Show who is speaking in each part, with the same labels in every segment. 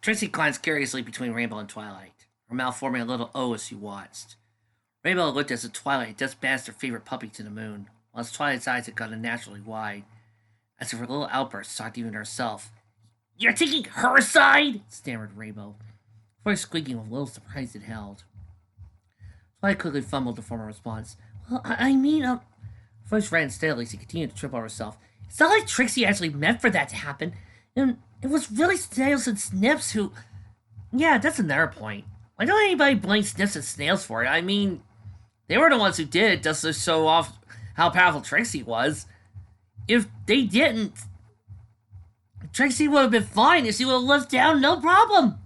Speaker 1: Trixie glanced curiously between Rainbow and Twilight, her mouth forming a little O as she watched. Rainbow looked as if Twilight just banished her favorite puppy to the moon, whilst Twilight's eyes had gotten unnaturally wide, as if her little outburst shocked even herself. "You're taking her side?" stammered Rainbow, voice squeaking with a little surprise it held. Twilight quickly fumbled to form a response. "Well, I mean, Her voice ran steadily as she continued to trip over herself. It's not like Trixie actually meant for that to happen. And it was really Snails and Snips who... Yeah, that's another point. Why don't anybody blame Snips and Snails for it? I mean, they were the ones who did it just to show off how powerful Trixie was. If they didn't, Trixie would have been fine and she would have lived down, no problem."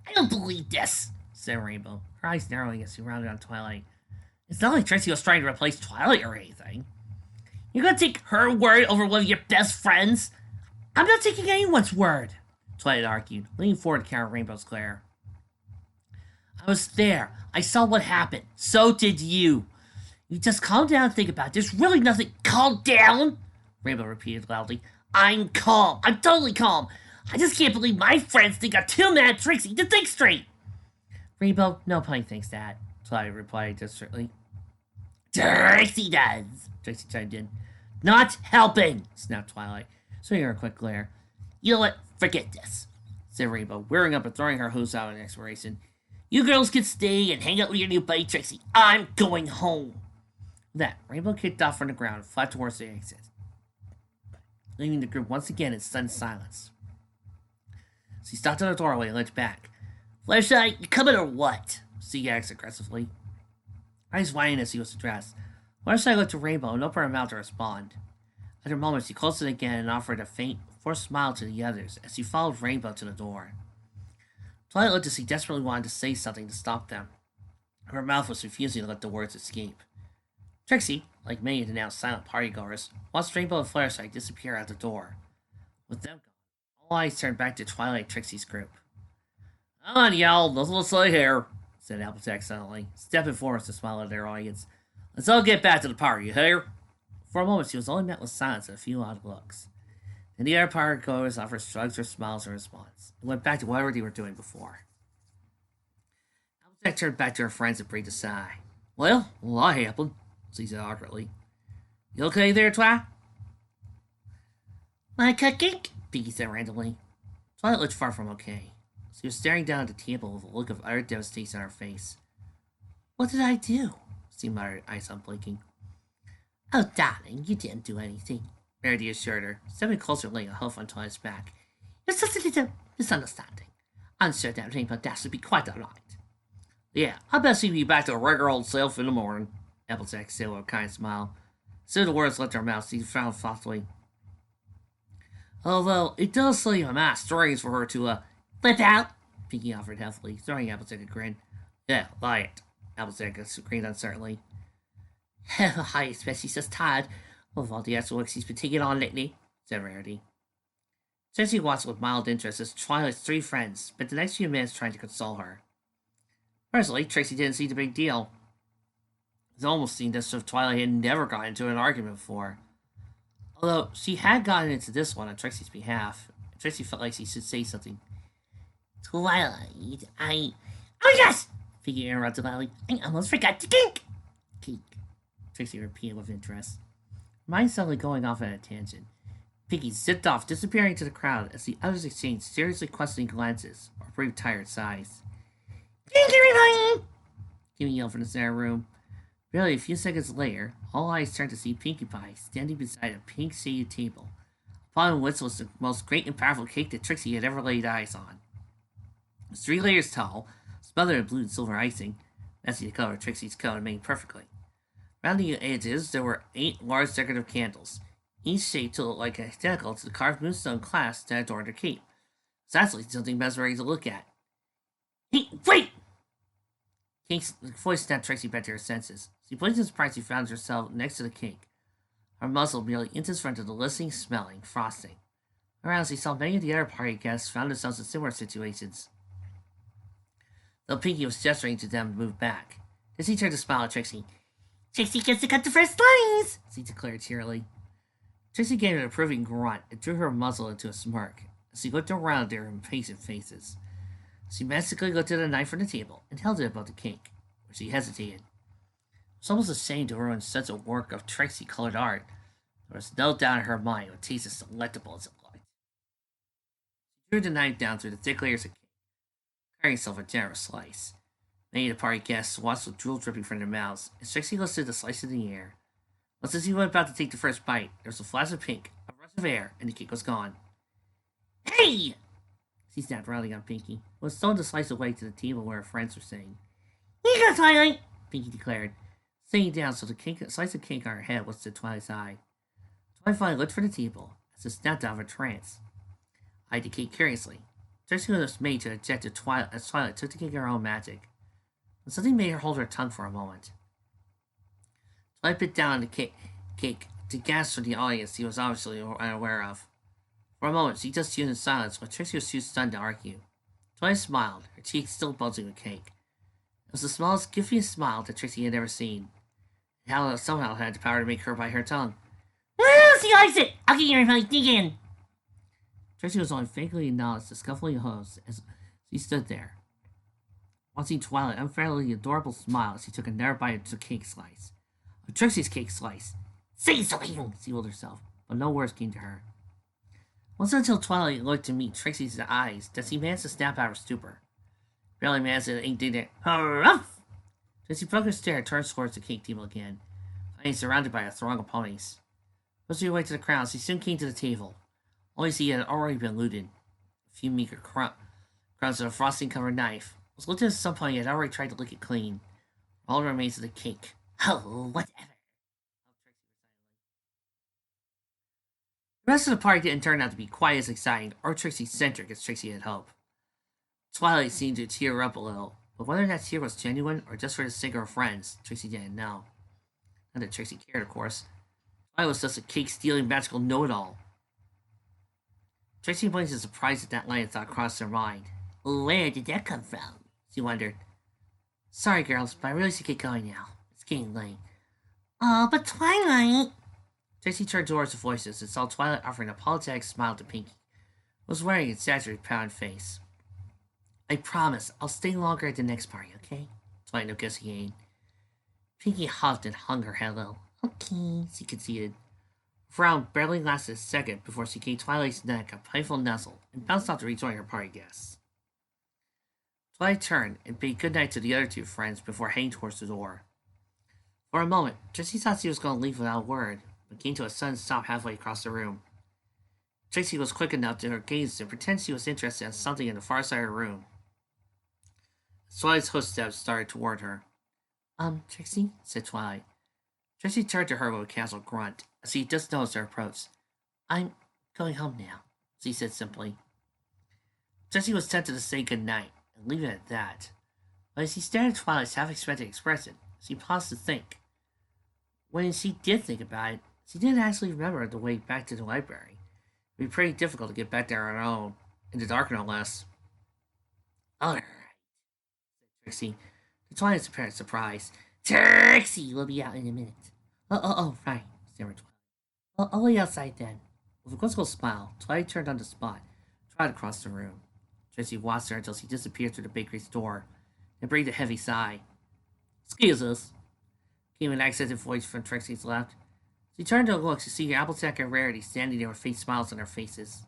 Speaker 1: "I don't believe this," said Rainbow, her eyes narrowing as she rounded on Twilight. "It's not like Trixie was trying to replace Twilight or anything. You're gonna take her word over one of your best friends? I'm not taking anyone's word," Twilight argued, leaning forward to counter Rainbow's glare. "I was there. I saw what happened. So did you. You just calm down and think about it. There's really nothing..." "Calm down?" Rainbow repeated loudly. "I'm calm. I'm totally calm. I just can't believe my friends think I'm too mad at Trixie to think straight." "Rainbow, nobody thinks that," Twilight replied desperately. "Trixie does," Trixie chimed in. "Not helping," snapped Twilight, swinging her a quick glare. "You know what? Forget this," said Rainbow, rearing up and throwing her hose out in expiration. "You girls can stay and hang out with your new buddy Trixie. I'm going home." With that, Rainbow kicked off from the ground and fled towards the exit, leaving the group once again in stunned silence. She stopped in the doorway and looked back. "Flashlight, you coming or what?" she asked aggressively. Eyes widening as he was addressed. Flashlight looked to Rainbow and opened her mouth to respond. After a moment, she closed it again and offered a faint, forced smile to the others as she followed Rainbow to the door. Twilight looked as she desperately wanted to say something to stop them. Her mouth was refusing to let the words escape. Trixie, like many of the now silent partygoers, watched Rainbow and Flashlight disappear out the door. With them gone, all eyes turned back to Twilight and Trixie's group. "Come on, y'all, nothing to say here," said Applejack suddenly, stepping forward to smile at their audience. "Let's all get back to the party, you hear?" For a moment, she was only met with silence and a few odd looks. Then the other partygoers offered shrugs or smiles in response, and went back to whatever they were doing before. Applejack turned back to her friends and breathed a sigh. "Well, a lot happened," she said awkwardly. "You okay there, Twi?" "My cooking?" Pinky said randomly. Twilight looked far from okay. She was staring down at the table with a look of utter devastation on her face. "What did I do?" she muttered, eyes unblinking. "Oh, darling, you didn't do anything," Verity assured her, stepping closer and laying a hoof on Twilight's back. "It's just a little misunderstanding. I'm sure that Rainbow Dash will be quite alright." "Yeah, I bet she'll be back to her regular old self in the morning," Applejack said with a kind smile. Soon the words left her mouth, she frowned thoughtfully. "Although, it does seem a mass strange for her to, flip out," Pinky offered healthily, throwing Applejack a grin. "Yeah, lie it," Applejack screamed uncertainly. "I expect she's just tired of all the extra work she's been taking on lately," said Rarity. Trixie watched with mild interest as Twilight's three friends spent the next few minutes trying to console her. Personally, Trixie didn't see the big deal. It almost seemed as if Twilight had never gotten into an argument before. Although she had gotten into this one on Trixie's behalf, Trixie felt like she should say something. "Twilight, Oh yes!" Pinky interrupted loudly. "I almost forgot to kink!" "Kink," Trixie repeated with interest. Her mind suddenly going off at a tangent. Pinky zipped off, disappearing into the crowd as the others exchanged seriously questioning glances or brief tired sighs. "Kink, everybody!" Kimmy yelled from the center room. Barely a few seconds later, all eyes turned to see Pinkie Pie standing beside a pink shaded table, upon which was the most great and powerful cake that Trixie had ever laid eyes on. It was 3 layers tall, smothered in blue and silver icing, matching the color of Trixie's coat and made perfectly. Round the edges, there were 8 large decorative candles, each shaped to look like identical to the carved moonstone clasps that adorned her cape. It's actually something mesmerizing to look at. "Hey, wait!" Kate's voice snapped Trixie back to her senses. She blinked in surprise she found herself next to the cake, her muzzle merely inches front of the listening, smelling frosting. Around, she saw many of the other party guests found themselves in similar situations. Though Pinky was gesturing to them to move back. Then she turned to smile at Trixie. "Trixie gets to cut the first slice!" she declared cheerily. Trixie gave an approving grunt and drew her muzzle into a smirk, as he looked around their impatient faces. She magically lifted a knife from the table and held it above the cake, where she hesitated. It was almost ashamed to ruin such a work of Trixie-colored art. There was no doubt in her mind it would taste as delectable as it looked. She drew the knife down through the thick layers of cake, carrying herself a generous slice. Many of the party guests watched with drool dripping from their mouths, as Trixie lifted the slice in the air. Just as he was about to take the first bite, there was a flash of pink, a rush of air, and the cake was gone. Hey! She snapped, rounding on Pinky, who was throwing the slice away to the table where her friends were sitting. Here you go, Twilight! Pinky declared, sitting down so the slice of cake on her head was to Twilight's eye. Twilight finally looked for the table, as it snapped out of a trance. Eyed the cake curiously. Trixie was made to eject as Twilight took the cake in her own magic. And something made her hold her tongue for a moment. Twilight bit down on the cake to gasp for the audience he was obviously unaware of. For a moment, she just tuned in silence, while Trixie was too stunned to argue. Twilight smiled, her cheeks still bulging with cake. It was the smallest, giftiest smile that Trixie had ever seen. It somehow had the power to make her bite her tongue. Woo! She likes it! I'll get everybody thinking! Trixie was only vaguely acknowledged the scuffling hose as she stood there, watching Twilight unfairly adorable smile as she took another bite of the cake slice. Of Trixie's cake slice. Say something! She told herself, but no words came to her. It wasn't until Twilight looked to meet Trixie's eyes that she managed to snap out of her stupor. Barely managed to indignant "Huff!" Trixie broke her stare and turned towards the cake table again, finding surrounded by a throng of ponies. Pushing her way to the crowd, she soon came to the table. Only she had already been looted. A few meager crumbs of a frosting-covered knife was lifted as some pony had already tried to lick it clean. All the remains of the cake. Oh, whatever. The rest of the party didn't turn out to be quite as exciting or Trixie-centric as Trixie had hoped. Twilight seemed to tear up a little, but whether that tear was genuine or just for the sake of her friends, Trixie didn't know. Not that Trixie cared, of course. Twilight was just a cake-stealing magical know-it-all. Trixie blinked in surprise at that line of thought crossed her mind. Where did that come from? She wondered. Sorry, girls, but I really should get going now. It's getting late. Oh, but Twilight... Trixie turned towards the voices and saw Twilight offering an apologetic smile to Pinky, who was wearing a exaggerated pound face. I promise, I'll stay longer at the next party, okay? Twilight negotiated. Pinky huffed and hung her head low. Okay, she conceded. Her frown barely lasted a second before she gave Twilight's neck a playful nuzzle and bounced off to rejoin her party guests. Twilight turned and bade goodnight to the other two friends before heading towards the door. For a moment, Trixie thought she was going to leave without a word, but came to a sudden stop halfway across the room. Trixie was quick enough to her gaze to pretend she was interested in something in the far side of the room. Twilight's footsteps started toward her. Trixie? Said Twilight. Trixie turned to her with a casual grunt, as she just noticed her approach. I'm going home now, she said simply. Trixie was tempted to say good night, and leave it at that. But as she stared at Twilight's half-expectant expression, she paused to think. When she did think about it, she didn't actually remember the way back to the library. It would be pretty difficult to get back there on her own, in the dark no less. All right, said Trixie, to Twilight's apparent surprise. Trixie will be out in a minute. Right, stammered Twilight. I'll wait outside then. With a quizzical smile, Twilight turned on the spot, trotted across the room. Trixie watched her until she disappeared through the bakery's door, and breathed a heavy sigh. Excuse us, came an accented voice from Trixie's left. She turned to look to see Applejack and Rarity standing there with faint smiles on their faces.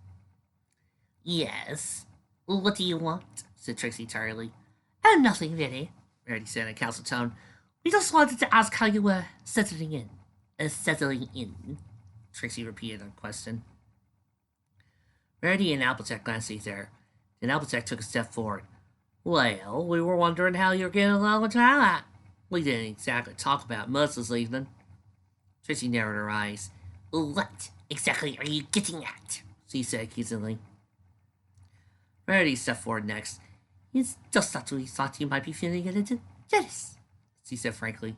Speaker 1: Yes? What do you want? Said Trixie tiredly. Oh, nothing really, Rarity said in a counsel tone. We just wanted to ask how you were settling in. Settling in? Trixie repeated the question. Rarity and Applejack glanced at each other. Then Applejack took a step forward. Well, we were wondering how you're getting along with Twilight. We didn't exactly talk about much this evening. Trixie narrowed her eyes. What exactly are you getting at? She said accusingly. Rarity stepped forward next. It's just that we thought you might be feeling a little jealous, she said frankly.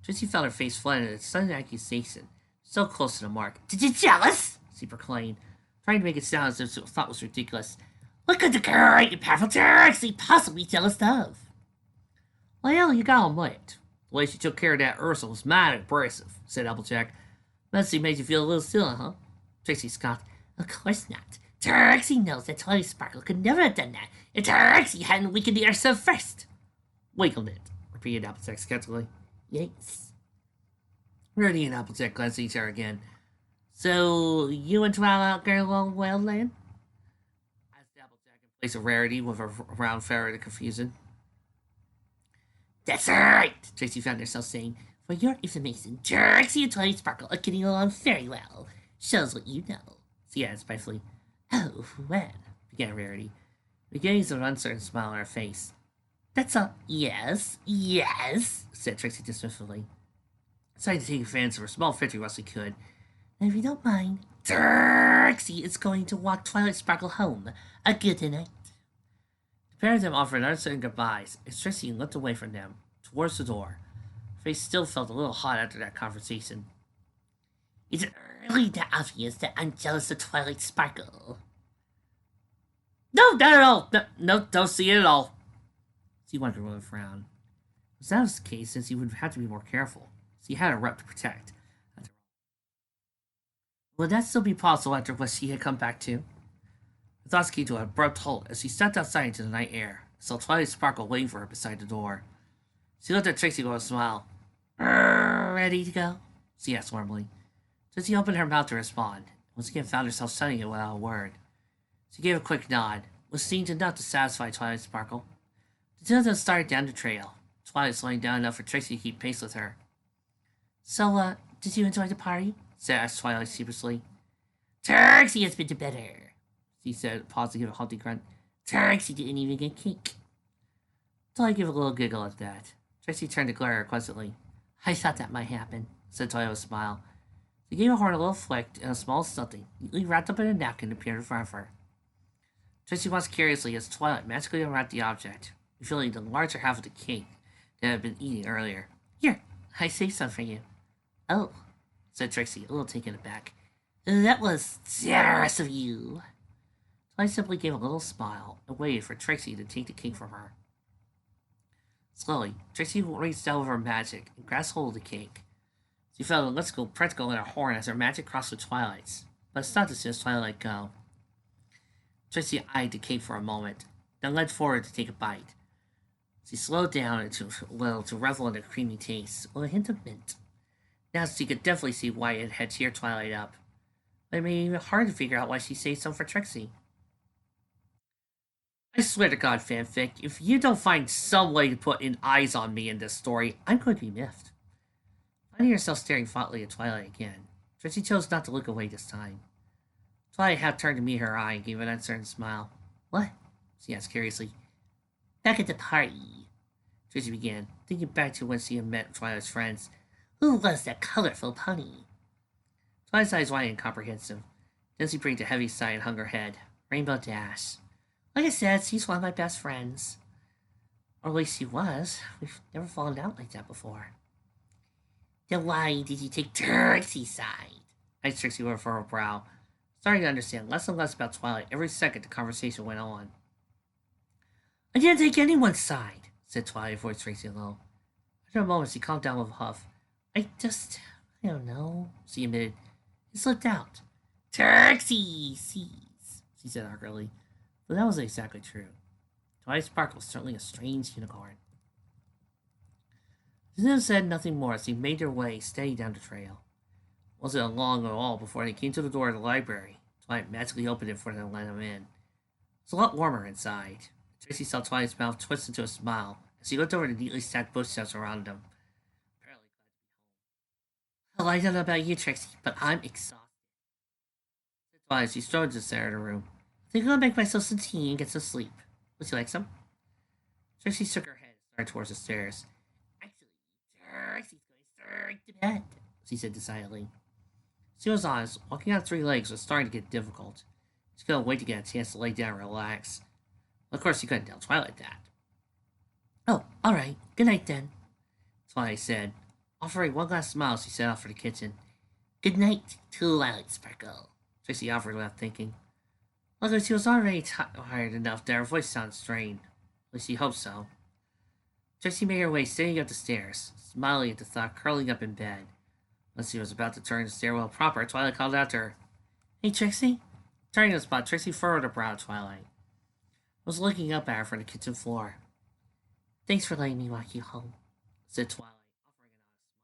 Speaker 1: Trixie felt her face flatten at a sudden accusation, so close to the mark. Did you jealous? She proclaimed, trying to make it sound as if she thought was ridiculous. What could the great and powerful Trixie possibly jealous of? Well, you got him right. The way she took care of that Ursula was mighty impressive, said Applejack. Must have made you feel a little silly, huh? Trixie scoffed. Of course not. Trixie knows that Twilight Sparkle could never have done that if Trixie hadn't weakened the earth first. Weakened it, repeated Applejack skeptically. Yes. Rarity and Applejack glanced at each other again. So, you and Twilight go along well then? Asked Applejack in place of Rarity with a round ferret of confusion. That's right, Trixie found herself saying. For your information, Trixie and Twilight Sparkle are getting along very well. Shows what you know. She added spitefully. Oh, well, began Rarity, beginning an uncertain smile on her face. That's all. Yes, said Trixie dismissively, deciding to take advantage of her small victory while she could. And if you don't mind, Trixie is going to walk Twilight Sparkle home. A good night. The pair of them offered uncertain goodbyes as Trixie looked away from them, towards the door. Her face still felt a little hot after that conversation. Is it really that obvious that I'm jealous of Twilight Sparkle? No, not at all. No, don't see it at all. She wondered with a frown. If that was the case, since he would have to be more careful. She had a rep to protect. Would that still be possible after what she had come back to? Her thoughts came to an abrupt halt as she stepped outside into the night air, saw Twilight Sparkle waiting for her beside the door. She looked at Trixie with a smile. Ready to go? She asked warmly. Trixie opened her mouth to respond, and once again found herself saying it without a word. She gave a quick nod, which seemed enough to satisfy Twilight Sparkle. The two of them started down the trail, Twilight slowing down enough for Trixie to keep pace with her. So, did you enjoy the party? Asked Twilight sheepishly. Trixie has been to better, she said, pausing to give a healthy grunt. Trixie didn't even get cake. Twilight gave a little giggle at that. Trixie turned to glare at her pleasantly. I thought that might happen, said Twilight with a smile. She gave her horn a little flick, and a small something, neatly wrapped up in a napkin, appeared in front of her. Trixie watched curiously as Twilight magically unwrapped the object, revealing the larger half of the cake that had been eating earlier. Here, I saved some for you. Oh, said Trixie, a little taken aback. That was generous of you. Twilight simply gave a little smile and waited for Trixie to take the cake from her. Slowly, Trixie reached out with her magic and grasped hold of the cake. She felt a electrical practical in her horn as her magic crossed with Twilight's, but stopped as soon as Twilight let go. Trixie eyed the cake for a moment, then leaned forward to take a bite. She slowed down a little to revel in the creamy taste, with a hint of mint. Now she could definitely see why it had cheered Twilight up, but it made it hard to figure out why she saved some for Trixie. I swear to God, fanfic, if you don't find some way to put in eyes on me in this story, I'm going to be miffed. Finding herself staring thoughtfully at Twilight again, Trixie chose not to look away this time. Twilight half turned to meet her eye and gave an uncertain smile. What? She asked curiously. Back at the party, Trixie began, thinking back to when she had met Twilight's friends. Who was that colorful pony? Twilight's eyes widened incomprehensive. Then she breathed a heavy sigh and hung her head. Rainbow Dash. Like I said, she's one of my best friends. Or at least she was. We've never fallen out like that before. Then why did you take Trixie's side? Asked Trixie with a furrowed brow, starting to understand less and less about Twilight every second the conversation went on. I didn't take anyone's side, said Twilight, voice racing low. After a moment, she calmed down with a huff. I don't know, she admitted. It slipped out. Trixie sees, she said awkwardly. But that wasn't exactly true. Twilight Sparkle was certainly a strange unicorn. She then said nothing more as they made their way steady down the trail. It wasn't long at all before they came to the door of the library. Twilight magically opened it for them to let them in. It was a lot warmer inside. Trixie saw Twilight's mouth twist into a smile as she looked over the neatly stacked bookshelves around them. Apparently glad to be home. Well, I don't know about you, Trixie, but I'm exhausted, said Twilight as she strode into the center of the room. I think I'll make myself some tea and get some sleep. Would you like some? Trixie shook her head and started towards the stairs. Actually, Trixie's going straight to bed, she said decidedly. She was honest. Walking on 3 legs was starting to get difficult. She couldn't wait to get a chance to lay down and relax. Well, of course, she couldn't tell Twilight that. Oh, all right. Good night, then, Twilight said. Offering one last smile, she set off for the kitchen. Good night, Twilight Sparkle, Trixie offered without thinking. Luckily, she was already tired enough that her voice sounded strained. At least she hoped so. Trixie made her way steady up the stairs, smiling at the thought curling up in bed. Once she was about to turn the stairwell proper, Twilight called out to her. Hey, Trixie? Turning the spot, Trixie furrowed her brow at Twilight. Was looking up at her from the kitchen floor. Thanks for letting me walk you home, said Twilight, offering an honest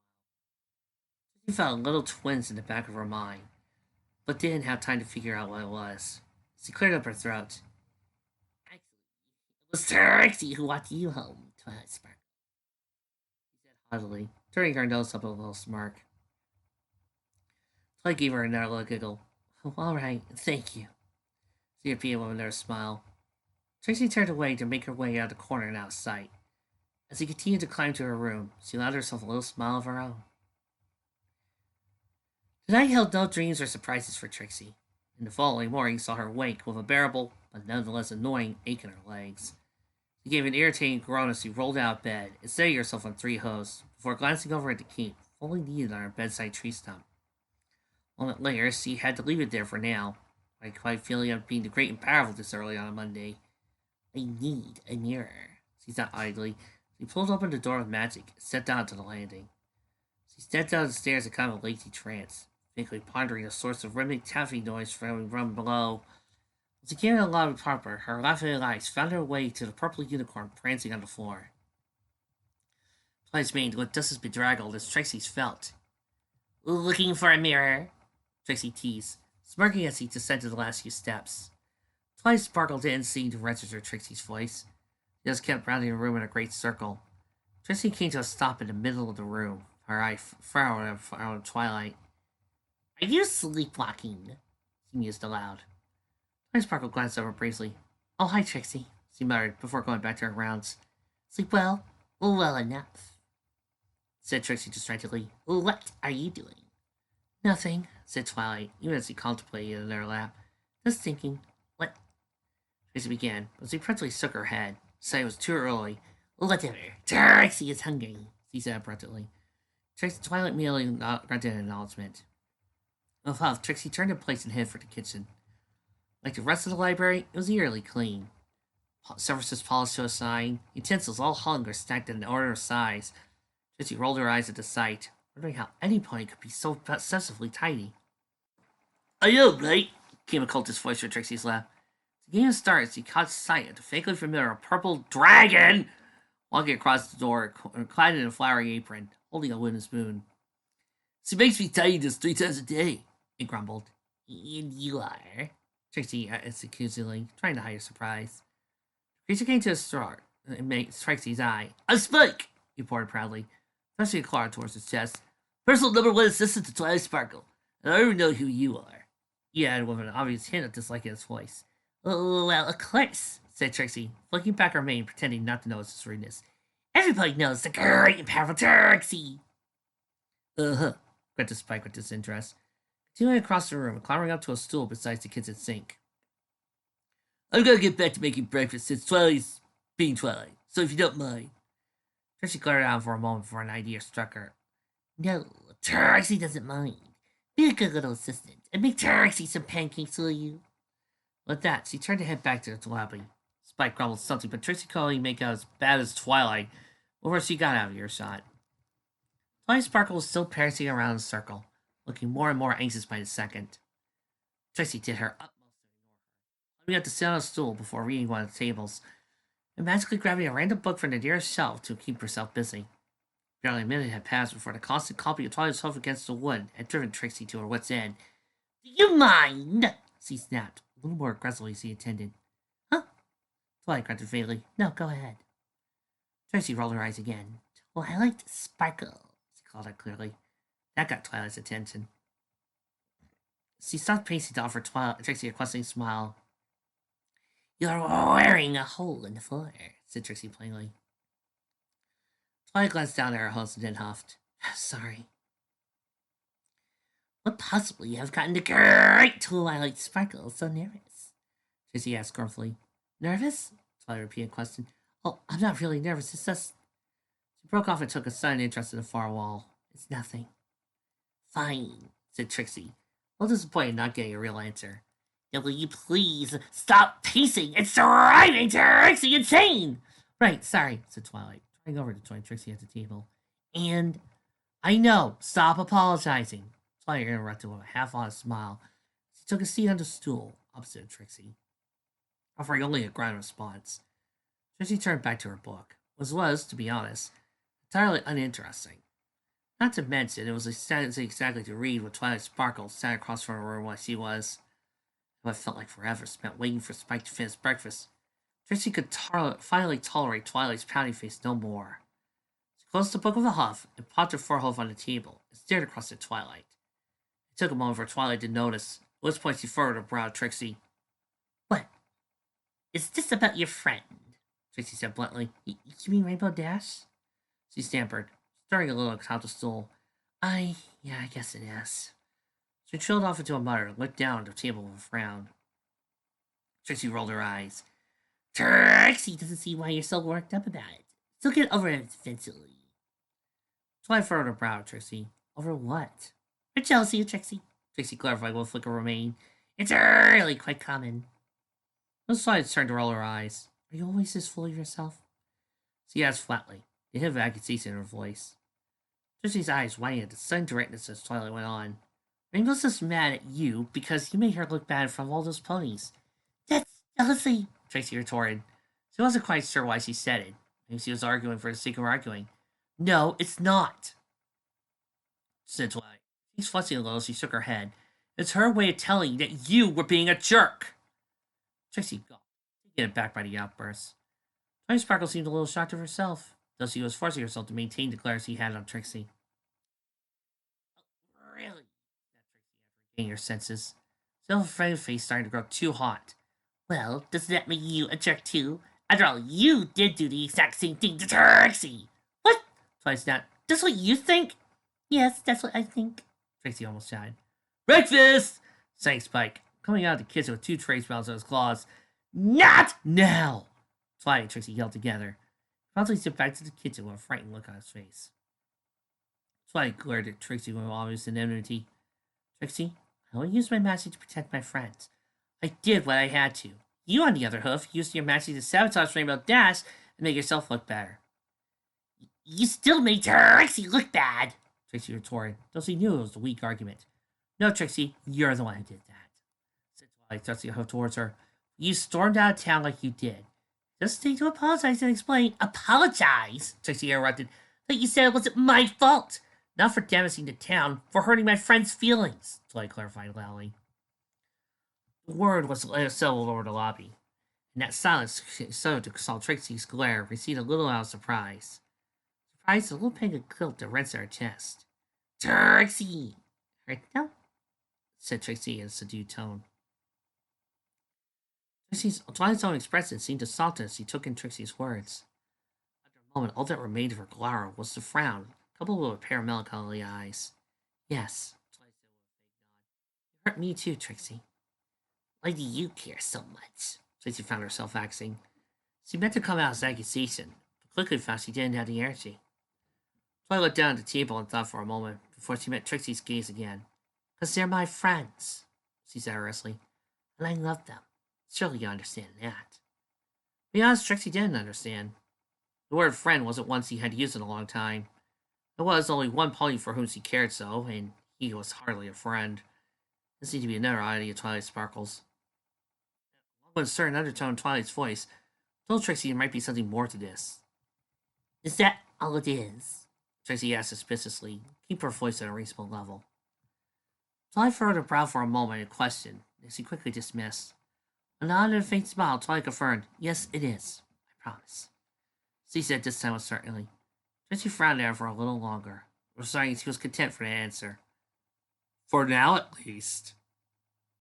Speaker 1: smile. She felt little twinge in the back of her mind, but didn't have time to figure out what it was. She cleared up her throat. Actually, it was Trixie who walked you home, Twilight Sparkle, she said haughtily, turning her nose up with a little smirk. Twilight gave her another little giggle. Oh, all right, thank you, she repeated with another smile. Trixie turned away to make her way out of the corner and out of sight. As she continued to climb to her room, she allowed herself a little smile of her own. The night held no dreams or surprises for Trixie. In the following morning saw her wake with a bearable, but nonetheless annoying, ache in her legs. She gave an irritating groan as she rolled out of bed and steadied herself on 3 hooves before glancing over at the cape, fully kneaded on her bedside tree stump. A moment later, she had to leave it there for now, quite feeling of being the great and powerful this early on a Monday. I need a mirror, she thought idly. She pulled open the door with magic and sat down to the landing. She stepped down the stairs in kind of a lazy trance, vaguely pondering the source of rhythmic tapping noise from below. As she came to the lobby proper, her laughing eyes found her way to the purple unicorn prancing on the floor. Twilight's mane looked just as bedraggled as Trixie's felt. Looking for a mirror? Trixie teased, smirking as he descended the last few steps. Twilight Sparkle didn't seem to register Trixie's voice. She just kept rounding the room in a great circle. Trixie came to a stop in the middle of the room, her eye frowning on Twilight. Are you sleepwalking? She mused aloud. Twilight Sparkle glanced over briefly. Oh, hi, Trixie, she muttered before going back to her rounds. Sleep well? Well enough, said Trixie distractedly. What are you doing? Nothing, said Twilight, even as she contemplated in her lap. Just thinking. What? Trixie began, but she promptly shook her head, said it was too early. Whatever. Trixie is hungry, she said abruptly. Twilight merely grunted an acknowledgement. With huff, Trixie turned in place and headed for the kitchen. Like the rest of the library, it was eerily clean. Surfaces polished to a sign, utensils all hung or stacked in order of size. Trixie rolled her eyes at the sight, wondering how anybody could be so obsessively tidy. I know, right? Came a cultist voice from Trixie's lap. The game started as he caught sight of the vaguely familiar purple dragon walking across the door, clad in a flowery apron, holding a wooden spoon. She makes me tidy this 3 times a day, he grumbled. And you are? Trixie asked accusingly, trying to hide her surprise. The creature came to a start and made Trixie's eye. I'm Spike, he reported proudly, thrusting a claw towards his chest. Personal #1 assistant to Twilight Sparkle, and I already know who you are. He added with an obvious hint of dislike in his voice. Oh, well, of course, said Trixie, flicking back her mane, pretending not to notice his rudeness. Everybody knows the great and powerful Trixie. Grunted Spike with disinterest, continuing across the room and clambering up to a stool beside the kitchen sink. I'm gonna get back to making breakfast since Twilight's being Twilight, so if you don't mind. Trixie glared at him for a moment before an idea struck her. No, Trixie doesn't mind. Be a good little assistant and make Trixie some pancakes, will you? With that, she turned to head back to the lobby. Spike grumbled something, but Trixie could only make out as bad as Twilight before she got out of earshot. Twilight Sparkle was still prancing around in a circle, looking more and more anxious by the second. Trixie did her utmost to ignore her, climbing up to sit on a stool before reading one of the tables, and magically grabbing a random book from the nearest shelf to keep herself busy. Barely a minute had passed before the constant clumping of Twilight's hoof against the wood had driven Trixie to her wits' end. Do you mind? She snapped, a little more aggressively as she intended. Huh? Twilight grunted vaguely. No, go ahead. Trixie rolled her eyes again. Well, I liked Sparkle, she called out clearly. That got Twilight's attention. She stopped pacing to offer Trixie a questioning smile. You're wearing a hole in the floor, said Trixie plainly. Twilight glanced down at her host and then huffed. Sorry. What possibly have gotten the great Twilight Sparkle so nervous? Trixie asked gruffly. Nervous? Twilight repeated the question. Oh, I'm not really nervous, it's just... She broke off and took a sudden interest in the far wall. It's nothing. Fine, said Trixie, a little disappointed not getting a real answer. Now will you please stop pacing? It's driving Trixie insane! Right, sorry, said Twilight, trying over to join Trixie at the table. And... I know, stop apologizing. Twilight interrupted with a half-honest smile. She took a seat on the stool, opposite of Trixie, offering only a grunt response. Trixie turned back to her book, which was, to be honest, entirely uninteresting. Not to mention, it was exactly to read what Twilight Sparkle sat across from her while she was, what felt like forever spent waiting for Spike to finish breakfast. Trixie could finally tolerate Twilight's pouty face no more. She closed the book with a huff and popped her forehead on the table and stared across at Twilight. It took a moment for Twilight to notice, at which point she furrowed her brow at Trixie. "What? Is this about your friend?" Trixie said bluntly. You mean Rainbow Dash?" She stammered, stirring a little atop the stool. Yeah, I guess it is." She trailed off into a mutter and looked down at the table with a frown. Trixie rolled her eyes. "Trixie doesn't see why you're so worked up about it. She'll get over it eventually." Twilight furrowed her brow at Trixie. "Over what?" "Her jealousy of Trixie," Trixie clarified with a flick of her mane. "It's really quite common." Miss Twilight turned to roll her eyes. "Are you always this full of yourself?" She asked flatly, the hint of accusation in her voice. Trixie's eyes widened at the sudden directness as Twilight went on. "Rainbow's just mad at you because you made her look bad in front of all those ponies." "That's jealousy," Trixie retorted. She wasn't quite sure why she said it. Maybe she was arguing for the sake of arguing. "No, it's not," said Twilight. She's flushing a little. She shook her head. "It's her way of telling you that you were being a jerk." Trixie gulped, taken aback by the outburst. Twilight Sparkle seemed a little shocked of herself, though she was forcing herself to maintain the glare she had on Trixie. "Oh, really?" said Trixie after regaining her senses. Silver's face starting to grow too hot. "Well, doesn't that make you a jerk too? After all, you did do the exact same thing to Trixie." "What?" Twilight snapped. "That's what you think?" "Yes, that's what I think," Trixie almost shouted. "Breakfast!" sang Spike, coming out of the kitchen with 2 trays mounted on his claws. "Not now!" Twilight and Trixie yelled together. He promptly stepped back to the kitchen with a frightened look on his face. Twilight glared at Trixie with obvious enmity. "Trixie, I only used my magic to protect my friends. I did what I had to. You, on the other hoof, used your magic to sabotage Rainbow Dash and make yourself look better." "You still made Trixie look bad," Trixie retorted, though she knew it was a weak argument. "No, Trixie, you're the one who did that," said Twilight, thrusting her hoof towards her. "You stormed out of town like you did. Just need to apologize and explain." "Apologize?" Trixie interrupted. "But you said it wasn't my fault." "Not for damaging the town, for hurting my friend's feelings," Twilight clarified loudly. The word was settled over the lobby, and that silence saw Trixie's glare recede a little out of surprise. Surprise, a little pang of guilt that rents her chest. "Trixie!" "Right now?" said Trixie in a subdued tone. Twilight's own expression seemed to soften as she took in Trixie's words. After a moment, all that remained of her glower was the frown, coupled with a pair of melancholy eyes. "Yes," Twilight said with a vague nod. "You hurt me too, Trixie." "Why do you care so much?" Trixie found herself asking. She meant to come out as accusation, but quickly found she didn't have the energy. Twilight looked down at the table and thought for a moment before she met Trixie's gaze again. "'Cause they're my friends," she said earnestly, "and I love them. Surely you understand that." To be honest, Trixie didn't understand. The word friend wasn't one she had used in a long time. There was only one pony for whom she cared so, and he was hardly a friend. This seemed to be another oddity of Twilight Sparkle's. Along with a certain undertone in Twilight's voice, told Trixie there might be something more to this. "Is that all it is?" Trixie asked suspiciously, keep her voice at a reasonable level. Twilight furrowed her brow for a moment in question, and she quickly dismissed. A nod and a faint smile, Twilight confirmed, "Yes, it is. I promise." She said this time with certainty. Trixie frowned at her for a little longer, deciding she was content for the answer. "For now, at least."